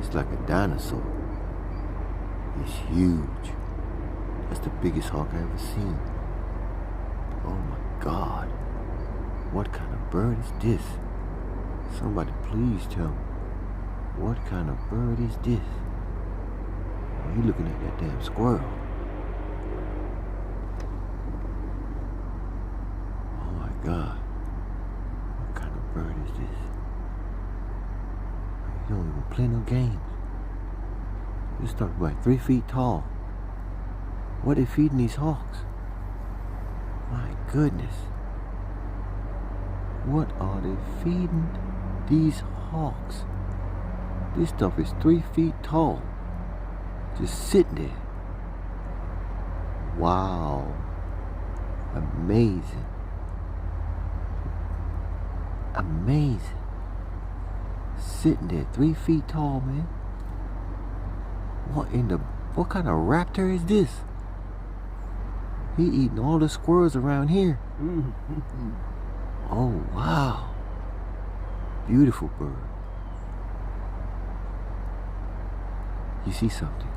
It's like a dinosaur. It's huge. That's the biggest hawk I ever seen. Oh my God. What kind of bird is this? Somebody please tell me. What kind of bird is this? Oh, you looking at that damn squirrel. Oh my God. What kind of bird is this? You don't even play no games. This stuff is like 3 feet tall. What are they feeding these hawks? My goodness. What are they feeding these hawks? This stuff is 3 feet tall. Just sitting there. Wow. Amazing. Amazing. Sitting there 3 feet tall, man. What kind of raptor is this? He eating all the squirrels around here. Oh, wow. Beautiful bird. You see something?